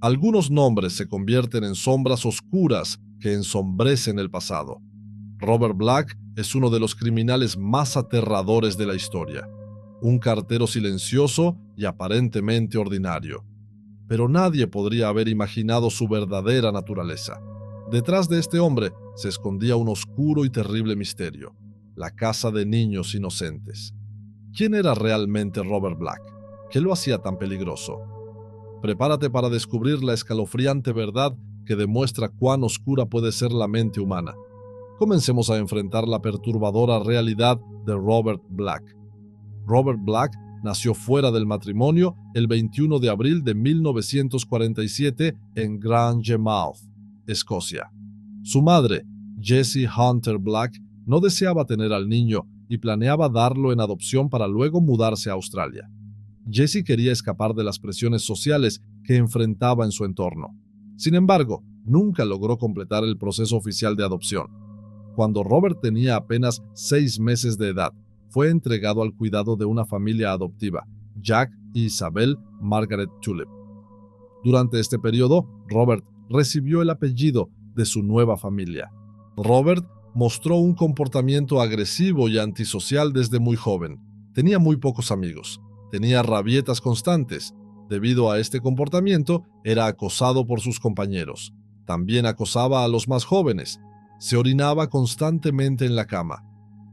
Algunos nombres se convierten en sombras oscuras que ensombrecen el pasado. Robert Black es uno de los criminales más aterradores de la historia. Un cartero silencioso y aparentemente ordinario. Pero nadie podría haber imaginado su verdadera naturaleza. Detrás de este hombre se escondía un oscuro y terrible misterio: la casa de niños inocentes. ¿Quién era realmente Robert Black? ¿Qué lo hacía tan peligroso? Prepárate para descubrir la escalofriante verdad que demuestra cuán oscura puede ser la mente humana. Comencemos a enfrentar la perturbadora realidad de Robert Black. Robert Black nació fuera del matrimonio el 21 de abril de 1947 en Grangemouth, Escocia. Su madre, Jessie Hunter Black, no deseaba tener al niño y planeaba darlo en adopción para luego mudarse a Australia. Jessie quería escapar de las presiones sociales que enfrentaba en su entorno. Sin embargo, nunca logró completar el proceso oficial de adopción. Cuando Robert tenía apenas 6 meses de edad, fue entregado al cuidado de una familia adoptiva, Jack y Isabel Margaret Tulip. Durante este periodo, Robert recibió el apellido de su nueva familia. Robert mostró un comportamiento agresivo y antisocial desde muy joven. Tenía muy pocos amigos. Tenía rabietas constantes. Debido a este comportamiento, era acosado por sus compañeros. También acosaba a los más jóvenes. Se orinaba constantemente en la cama.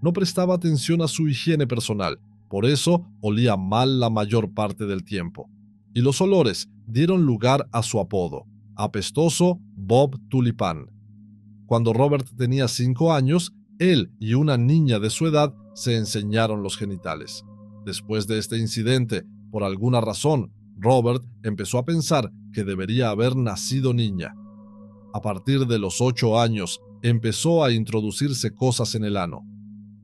No prestaba atención a su higiene personal, por eso olía mal la mayor parte del tiempo. Y los olores dieron lugar a su apodo: apestoso Bob Tulipán. Cuando Robert tenía 5 años, él y una niña de su edad se enseñaron los genitales. Después de este incidente, por alguna razón, Robert empezó a pensar que debería haber nacido niña. A partir de los 8 años, empezó a introducirse cosas en el ano.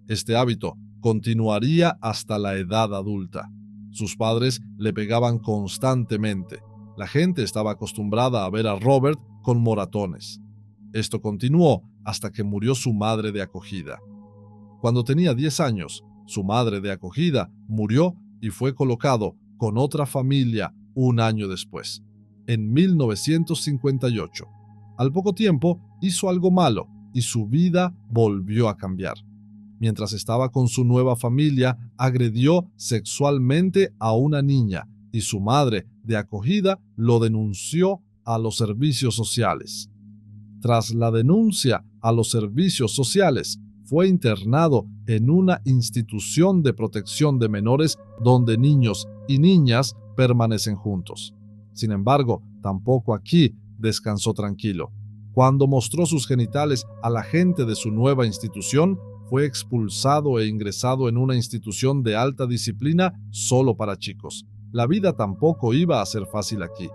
Este hábito continuaría hasta la edad adulta. Sus padres le pegaban constantemente. La gente estaba acostumbrada a ver a Robert con moratones. Esto continuó hasta que murió su madre de acogida. Cuando tenía 10 años, su madre de acogida murió y fue colocado con otra familia un año después, en 1958. Al poco tiempo, hizo algo malo y su vida volvió a cambiar. Mientras estaba con su nueva familia, agredió sexualmente a una niña y su madre de acogida lo denunció a los servicios sociales. Tras la denuncia a los servicios sociales, fue internado en una institución de protección de menores donde niños y niñas permanecen juntos. Sin embargo, tampoco aquí descansó tranquilo. Cuando mostró sus genitales a la gente de su nueva institución, fue expulsado e ingresado en una institución de alta disciplina solo para chicos. La vida tampoco iba a ser fácil aquí.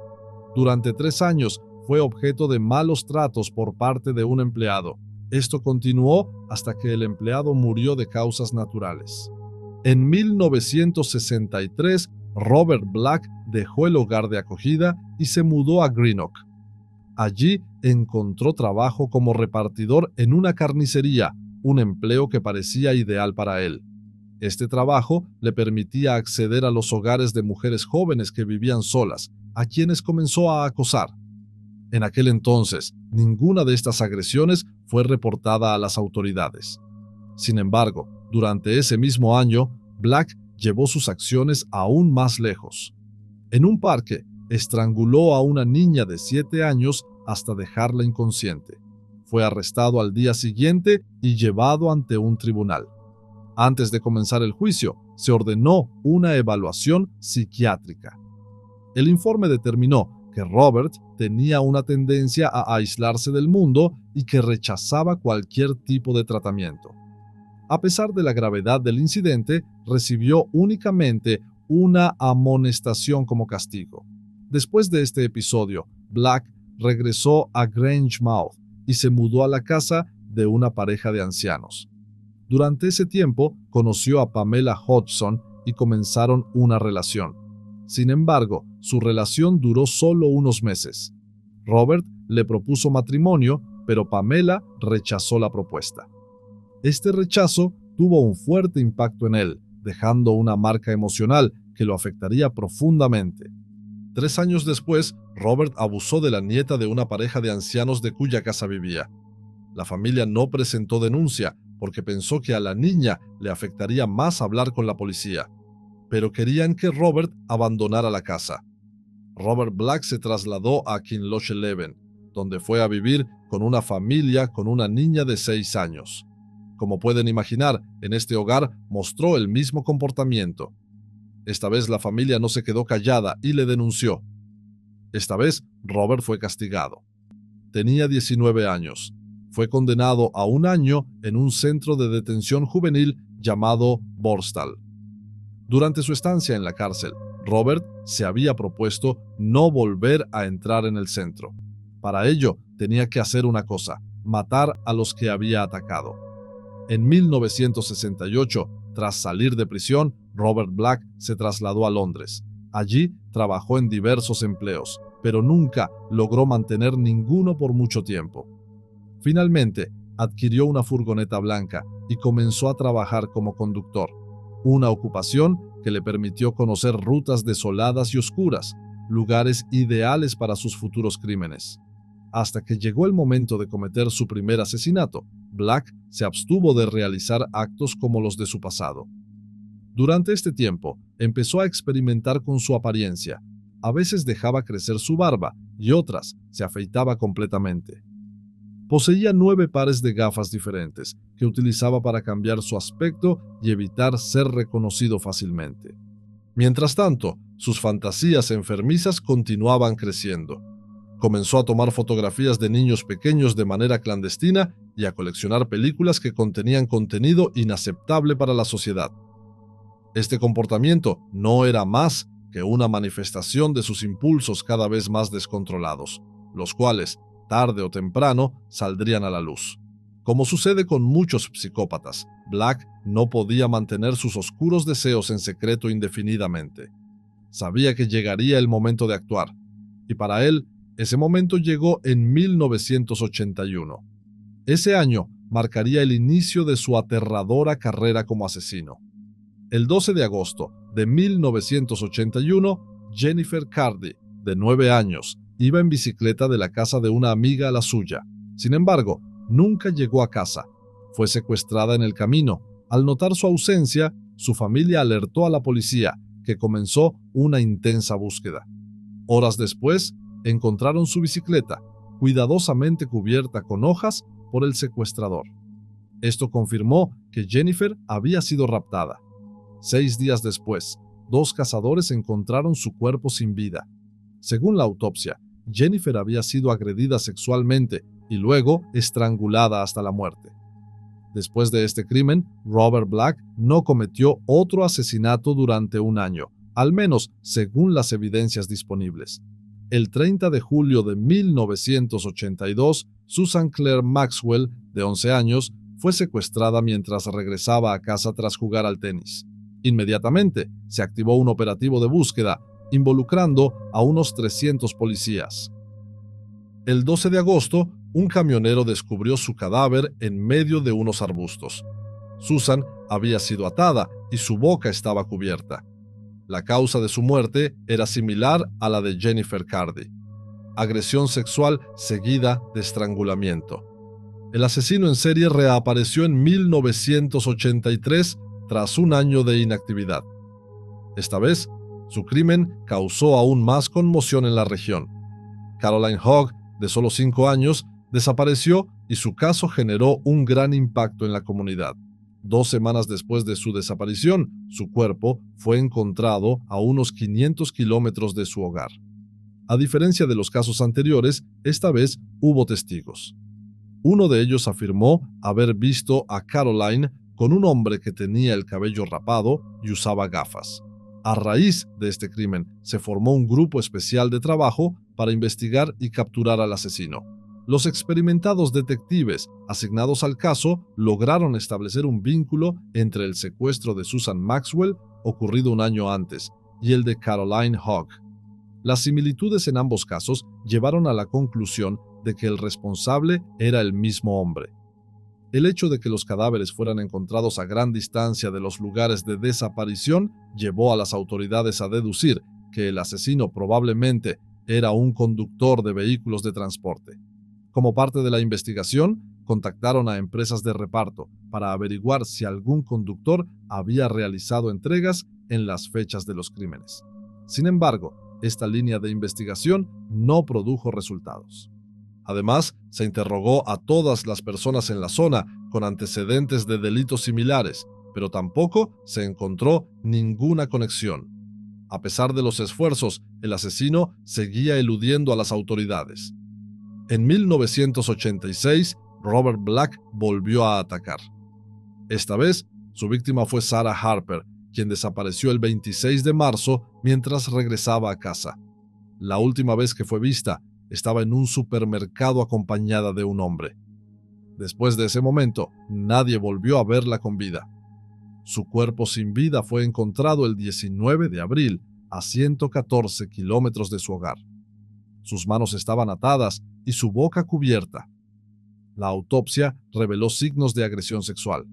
Durante 3 años fue objeto de malos tratos por parte de un empleado. Esto continuó hasta que el empleado murió de causas naturales. En 1963, Robert Black dejó el hogar de acogida y se mudó a Greenock. Allí encontró trabajo como repartidor en una carnicería, un empleo que parecía ideal para él. Este trabajo le permitía acceder a los hogares de mujeres jóvenes que vivían solas, a quienes comenzó a acosar. En aquel entonces, ninguna de estas agresiones fue reportada a las autoridades. Sin embargo, durante ese mismo año, Black llevó sus acciones aún más lejos. En un parque, estranguló a una niña de 7 años hasta dejarla inconsciente. Fue arrestado al día siguiente y llevado ante un tribunal. Antes de comenzar el juicio, se ordenó una evaluación psiquiátrica. El informe determinó que Robert tenía una tendencia a aislarse del mundo y que rechazaba cualquier tipo de tratamiento. A pesar de la gravedad del incidente, recibió únicamente una amonestación como castigo. Después de este episodio, Black regresó a Grangemouth y se mudó a la casa de una pareja de ancianos. Durante ese tiempo, conoció a Pamela Hodgson y comenzaron una relación. Sin embargo, su relación duró solo unos meses. Robert le propuso matrimonio, pero Pamela rechazó la propuesta. Este rechazo tuvo un fuerte impacto en él, dejando una marca emocional que lo afectaría profundamente. 3 años después, Robert abusó de la nieta de una pareja de ancianos de cuya casa vivía. La familia no presentó denuncia porque pensó que a la niña le afectaría más hablar con la policía, pero querían que Robert abandonara la casa. Robert Black se trasladó a Kinloch 11, donde fue a vivir con una familia con una niña de 6 años. Como pueden imaginar, en este hogar mostró el mismo comportamiento. Esta vez la familia no se quedó callada y le denunció. Esta vez Robert fue castigado. Tenía 19 años. Fue condenado a 1 año en un centro de detención juvenil llamado Borstal. Durante su estancia en la cárcel, Robert se había propuesto no volver a entrar en el centro. Para ello, tenía que hacer una cosa: matar a los que había atacado. En 1968, tras salir de prisión, Robert Black se trasladó a Londres. Allí trabajó en diversos empleos, pero nunca logró mantener ninguno por mucho tiempo. Finalmente, adquirió una furgoneta blanca y comenzó a trabajar como conductor, una ocupación que le permitió conocer rutas desoladas y oscuras, lugares ideales para sus futuros crímenes. Hasta que llegó el momento de cometer su primer asesinato, Black se abstuvo de realizar actos como los de su pasado. Durante este tiempo, empezó a experimentar con su apariencia. A veces dejaba crecer su barba y otras se afeitaba completamente. Poseía 9 pares de gafas diferentes que utilizaba para cambiar su aspecto y evitar ser reconocido fácilmente. Mientras tanto, sus fantasías enfermizas continuaban creciendo. Comenzó a tomar fotografías de niños pequeños de manera clandestina y a coleccionar películas que contenían contenido inaceptable para la sociedad. Este comportamiento no era más que una manifestación de sus impulsos cada vez más descontrolados, los cuales, tarde o temprano, saldrían a la luz. Como sucede con muchos psicópatas, Black no podía mantener sus oscuros deseos en secreto indefinidamente. Sabía que llegaría el momento de actuar, y para él, ese momento llegó en 1981. Ese año marcaría el inicio de su aterradora carrera como asesino. El 12 de agosto de 1981, Jennifer Cardy, de 9 años, iba en bicicleta de la casa de una amiga a la suya. Sin embargo, nunca llegó a casa. Fue secuestrada en el camino. Al notar su ausencia, su familia alertó a la policía, que comenzó una intensa búsqueda. Horas después, encontraron su bicicleta, cuidadosamente cubierta con hojas por el secuestrador. Esto confirmó que Jennifer había sido raptada. 6 días después, 2 cazadores encontraron su cuerpo sin vida. Según la autopsia, Jennifer había sido agredida sexualmente y luego estrangulada hasta la muerte. Después de este crimen, Robert Black no cometió otro asesinato durante 1 año, al menos según las evidencias disponibles. El 30 de julio de 1982, Susan Claire Maxwell, de 11 años, fue secuestrada mientras regresaba a casa tras jugar al tenis. Inmediatamente se activó un operativo de búsqueda, involucrando a unos 300 policías. El 12 de agosto, un camionero descubrió su cadáver en medio de unos arbustos. Susan había sido atada y su boca estaba cubierta. La causa de su muerte era similar a la de Jennifer Cardy: agresión sexual seguida de estrangulamiento. El asesino en serie reapareció en 1983 tras 1 año de inactividad. Esta vez, su crimen causó aún más conmoción en la región. Caroline Hogg, de solo 5 años, desapareció y su caso generó un gran impacto en la comunidad. 2 semanas después de su desaparición, su cuerpo fue encontrado a unos 500 kilómetros de su hogar. A diferencia de los casos anteriores, esta vez hubo testigos. Uno de ellos afirmó haber visto a Caroline con un hombre que tenía el cabello rapado y usaba gafas. A raíz de este crimen, se formó un grupo especial de trabajo para investigar y capturar al asesino. Los experimentados detectives asignados al caso lograron establecer un vínculo entre el secuestro de Susan Maxwell, ocurrido 1 año antes, y el de Caroline Hogg. Las similitudes en ambos casos llevaron a la conclusión de que el responsable era el mismo hombre. El hecho de que los cadáveres fueran encontrados a gran distancia de los lugares de desaparición llevó a las autoridades a deducir que el asesino probablemente era un conductor de vehículos de transporte. Como parte de la investigación, contactaron a empresas de reparto para averiguar si algún conductor había realizado entregas en las fechas de los crímenes. Sin embargo, esta línea de investigación no produjo resultados. Además, se interrogó a todas las personas en la zona con antecedentes de delitos similares, pero tampoco se encontró ninguna conexión. A pesar de los esfuerzos, el asesino seguía eludiendo a las autoridades. En 1986, Robert Black volvió a atacar. Esta vez, su víctima fue Sarah Harper, quien desapareció el 26 de marzo mientras regresaba a casa. La última vez que fue vista, estaba en un supermercado acompañada de un hombre. Después de ese momento, nadie volvió a verla con vida. Su cuerpo sin vida fue encontrado el 19 de abril, a 114 kilómetros de su hogar. Sus manos estaban atadas y su boca cubierta. La autopsia reveló signos de agresión sexual.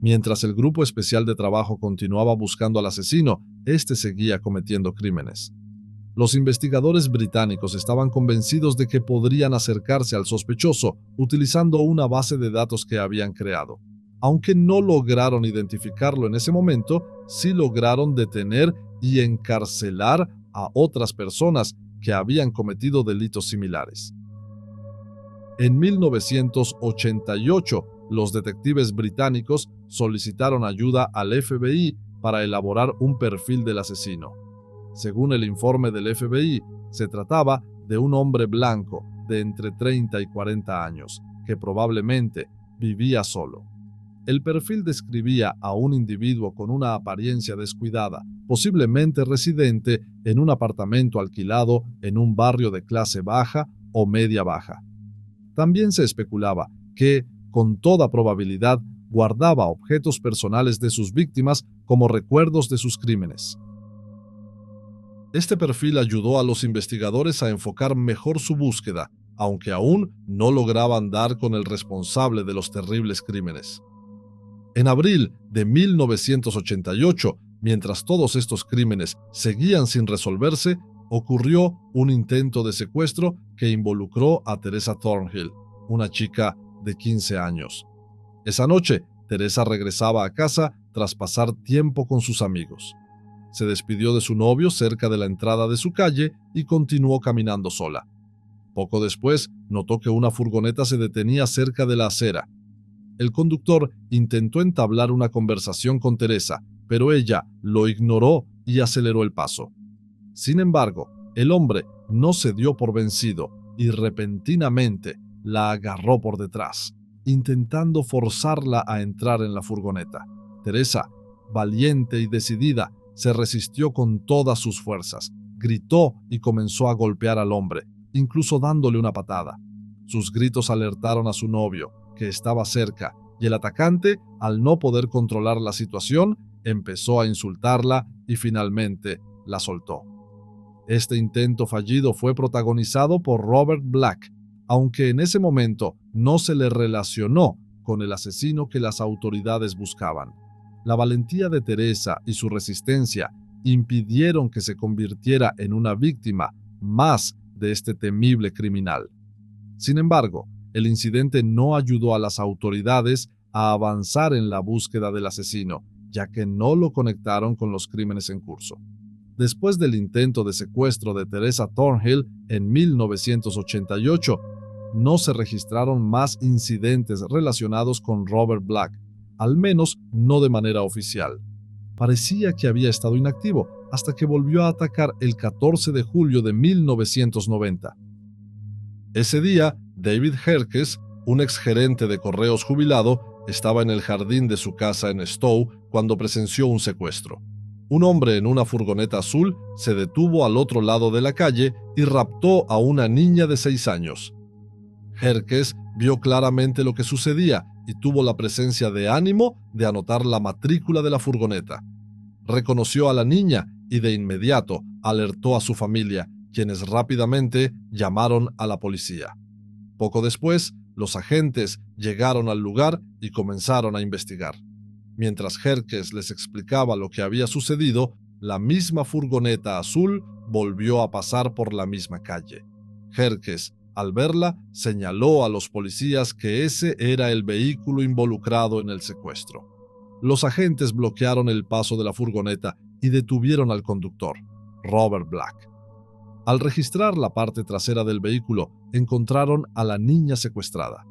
Mientras el grupo especial de trabajo continuaba buscando al asesino, este seguía cometiendo crímenes. Los investigadores británicos estaban convencidos de que podrían acercarse al sospechoso utilizando una base de datos que habían creado. Aunque no lograron identificarlo en ese momento, sí lograron detener y encarcelar a otras personas que habían cometido delitos similares. En 1988, los detectives británicos solicitaron ayuda al FBI para elaborar un perfil del asesino. Según el informe del FBI, se trataba de un hombre blanco de entre 30 y 40 años, que probablemente vivía solo. El perfil describía a un individuo con una apariencia descuidada, posiblemente residente en un apartamento alquilado en un barrio de clase baja o media baja. También se especulaba que, con toda probabilidad, guardaba objetos personales de sus víctimas como recuerdos de sus crímenes. Este perfil ayudó a los investigadores a enfocar mejor su búsqueda, aunque aún no lograban dar con el responsable de los terribles crímenes. En abril de 1988, mientras todos estos crímenes seguían sin resolverse, ocurrió un intento de secuestro que involucró a Teresa Thornhill, una chica de 15 años. Esa noche, Teresa regresaba a casa tras pasar tiempo con sus amigos. Se despidió de su novio cerca de la entrada de su calle y continuó caminando sola. Poco después, notó que una furgoneta se detenía cerca de la acera. El conductor intentó entablar una conversación con Teresa, pero ella lo ignoró y aceleró el paso. Sin embargo, el hombre no se dio por vencido y repentinamente la agarró por detrás, intentando forzarla a entrar en la furgoneta. Teresa, valiente y decidida, se resistió con todas sus fuerzas, gritó y comenzó a golpear al hombre, incluso dándole una patada. Sus gritos alertaron a su novio, que estaba cerca, y el atacante, al no poder controlar la situación, empezó a insultarla y finalmente la soltó. Este intento fallido fue protagonizado por Robert Black, aunque en ese momento no se le relacionó con el asesino que las autoridades buscaban. La valentía de Teresa y su resistencia impidieron que se convirtiera en una víctima más de este temible criminal. Sin embargo, el incidente no ayudó a las autoridades a avanzar en la búsqueda del asesino, ya que no lo conectaron con los crímenes en curso. Después del intento de secuestro de Teresa Thornhill en 1988, no se registraron más incidentes relacionados con Robert Black, al menos no de manera oficial. Parecía que había estado inactivo hasta que volvió a atacar el 14 de julio de 1990. Ese día, David Herkes, un exgerente de correos jubilado, estaba en el jardín de su casa en Stowe cuando presenció un secuestro. Un hombre en una furgoneta azul se detuvo al otro lado de la calle y raptó a una niña de 6 años. Herkes vio claramente lo que sucedía y tuvo la presencia de ánimo de anotar la matrícula de la furgoneta. Reconoció a la niña y de inmediato alertó a su familia, quienes rápidamente llamaron a la policía. Poco después, los agentes llegaron al lugar y comenzaron a investigar. Mientras Herkes les explicaba lo que había sucedido, la misma furgoneta azul volvió a pasar por la misma calle. Herkes, al verla, señaló a los policías que ese era el vehículo involucrado en el secuestro. Los agentes bloquearon el paso de la furgoneta y detuvieron al conductor, Robert Black. Al registrar la parte trasera del vehículo, encontraron a la niña secuestrada.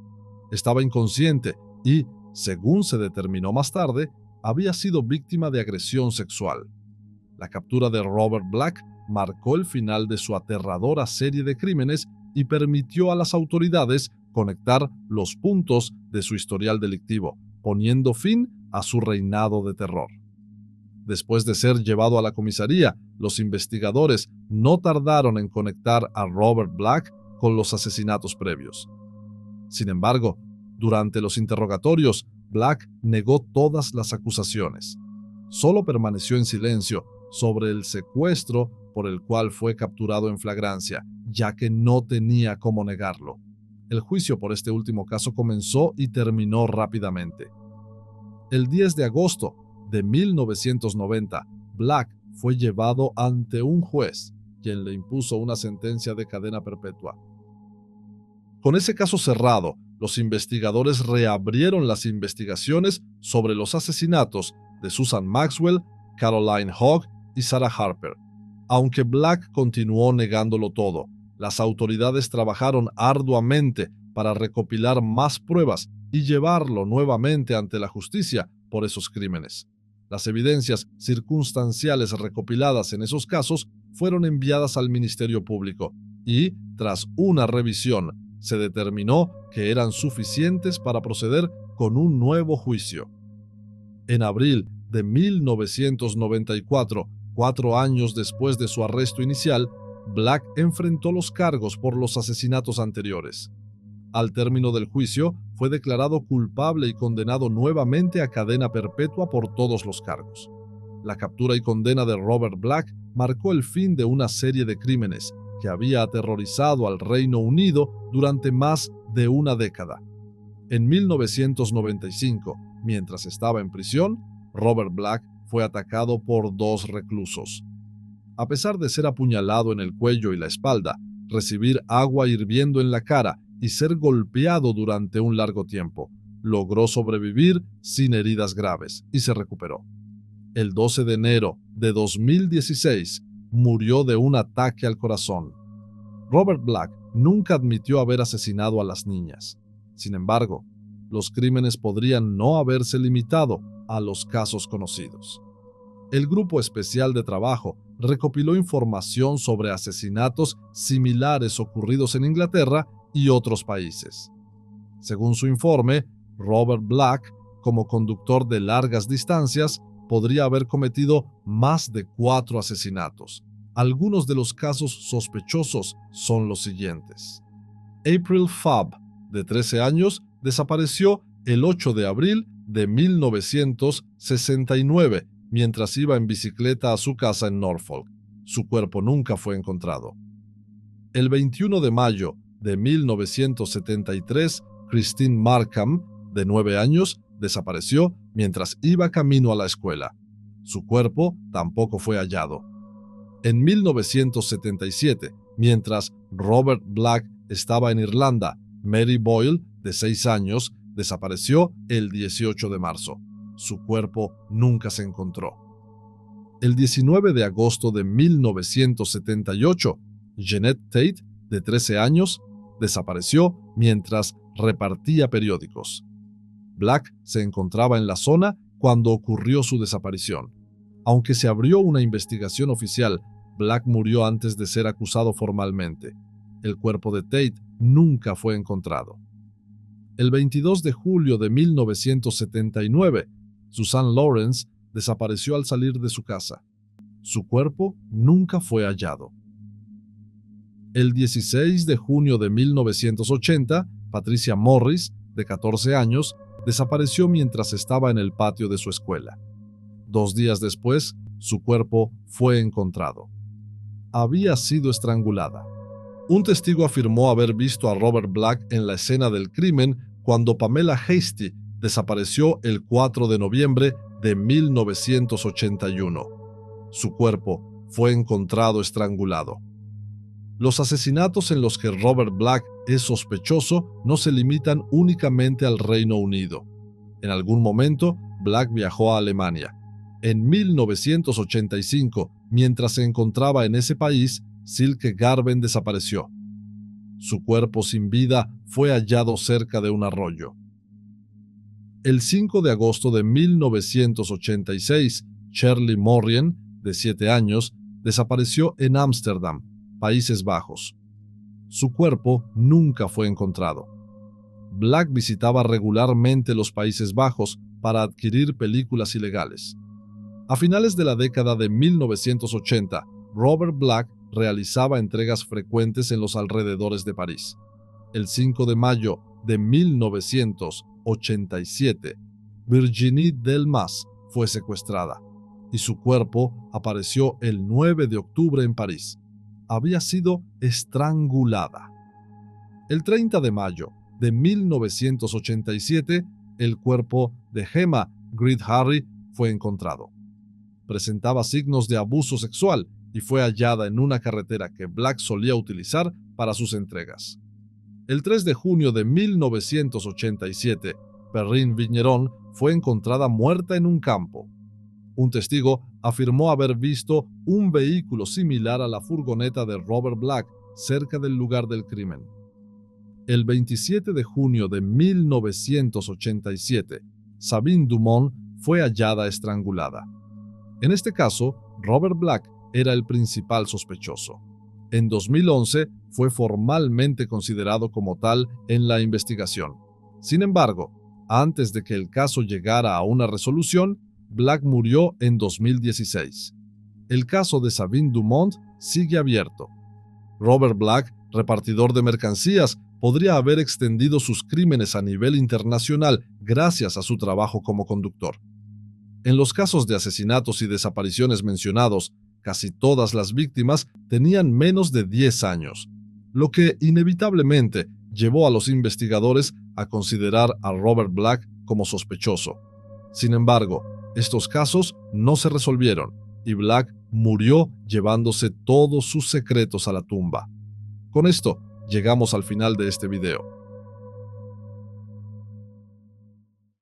Estaba inconsciente y, según se determinó más tarde, había sido víctima de agresión sexual. La captura de Robert Black marcó el final de su aterradora serie de crímenes y permitió a las autoridades conectar los puntos de su historial delictivo, poniendo fin a su reinado de terror. Después de ser llevado a la comisaría, los investigadores no tardaron en conectar a Robert Black con los asesinatos previos. Sin embargo, durante los interrogatorios, Black negó todas las acusaciones. Solo permaneció en silencio sobre el secuestro por el cual fue capturado en flagrancia, ya que no tenía cómo negarlo. El juicio por este último caso comenzó y terminó rápidamente. El 10 de agosto de 1990, Black fue llevado ante un juez, quien le impuso una sentencia de cadena perpetua. Con ese caso cerrado, los investigadores reabrieron las investigaciones sobre los asesinatos de Susan Maxwell, Caroline Hogg y Sarah Harper. Aunque Black continuó negándolo todo, las autoridades trabajaron arduamente para recopilar más pruebas y llevarlo nuevamente ante la justicia por esos crímenes. Las evidencias circunstanciales recopiladas en esos casos fueron enviadas al Ministerio Público y, tras una revisión, se determinó que eran suficientes para proceder con un nuevo juicio. En abril de 1994, 4 años después de su arresto inicial, Black enfrentó los cargos por los asesinatos anteriores. Al término del juicio, fue declarado culpable y condenado nuevamente a cadena perpetua por todos los cargos. La captura y condena de Robert Black marcó el fin de una serie de crímenes que había aterrorizado al Reino Unido durante más de una década. En 1995, mientras estaba en prisión, Robert Black fue atacado por 2 reclusos. A pesar de ser apuñalado en el cuello y la espalda, recibir agua hirviendo en la cara y ser golpeado durante un largo tiempo, logró sobrevivir sin heridas graves y se recuperó. El 12 de enero de 2016, murió de un ataque al corazón. Robert Black nunca admitió haber asesinado a las niñas. Sin embargo, los crímenes podrían no haberse limitado a los casos conocidos. El Grupo Especial de Trabajo recopiló información sobre asesinatos similares ocurridos en Inglaterra y otros países. Según su informe, Robert Black, como conductor de largas distancias, podría haber cometido más de 4 asesinatos. Algunos de los casos sospechosos son los siguientes. April Fabb, de 13 años, desapareció el 8 de abril de 1969 mientras iba en bicicleta a su casa en Norfolk. Su cuerpo nunca fue encontrado. El 21 de mayo de 1973, Christine Markham, de 9 años, desapareció mientras iba camino a la escuela. Su cuerpo tampoco fue hallado. En 1977, mientras Robert Black estaba en Irlanda, Mary Boyle, de 6 años, desapareció el 18 de marzo. Su cuerpo nunca se encontró. El 19 de agosto de 1978, Jeanette Tate, de 13 años, desapareció mientras repartía periódicos. Black se encontraba en la zona cuando ocurrió su desaparición. Aunque se abrió una investigación oficial, Black murió antes de ser acusado formalmente. El cuerpo de Tate nunca fue encontrado. El 22 de julio de 1979, Suzanne Lawrence desapareció al salir de su casa. Su cuerpo nunca fue hallado. El 16 de junio de 1980, Patricia Morris, de 14 años, desapareció mientras estaba en el patio de su escuela. 2 días después, su cuerpo fue encontrado. Había sido estrangulada. Un testigo afirmó haber visto a Robert Black en la escena del crimen cuando Pamela Hasty desapareció el 4 de noviembre de 1981. Su cuerpo fue encontrado estrangulado. Los asesinatos en los que Robert Black es sospechoso no se limitan únicamente al Reino Unido. En algún momento, Black viajó a Alemania. En 1985, mientras se encontraba en ese país, Silke Garben desapareció. Su cuerpo sin vida fue hallado cerca de un arroyo. El 5 de agosto de 1986, Shirley Morien, de 7 años, desapareció en Ámsterdam, Países Bajos. Su cuerpo nunca fue encontrado. Black visitaba regularmente los Países Bajos para adquirir películas ilegales. A finales de la década de 1980, Robert Black realizaba entregas frecuentes en los alrededores de París. El 5 de mayo de 1987, Virginie Delmas fue secuestrada y su cuerpo apareció el 9 de octubre en París. Había sido estrangulada. El 30 de mayo de 1987, el cuerpo de Gemma Grith-Harry fue encontrado. Presentaba signos de abuso sexual y fue hallada en una carretera que Black solía utilizar para sus entregas. El 3 de junio de 1987, Perrine Vigneron fue encontrada muerta en un campo. Un testigo afirmó haber visto un vehículo similar a la furgoneta de Robert Black cerca del lugar del crimen. El 27 de junio de 1987, Sabine Dumont fue hallada estrangulada. En este caso, Robert Black era el principal sospechoso. En 2011 fue formalmente considerado como tal en la investigación. Sin embargo, antes de que el caso llegara a una resolución, Black murió en 2016. El caso de Sabine Dumont sigue abierto. Robert Black, repartidor de mercancías, podría haber extendido sus crímenes a nivel internacional gracias a su trabajo como conductor. En los casos de asesinatos y desapariciones mencionados, casi todas las víctimas tenían menos de 10 años, lo que inevitablemente llevó a los investigadores a considerar a Robert Black como sospechoso. Sin embargo, estos casos no se resolvieron y Black murió llevándose todos sus secretos a la tumba. Con esto, llegamos al final de este video.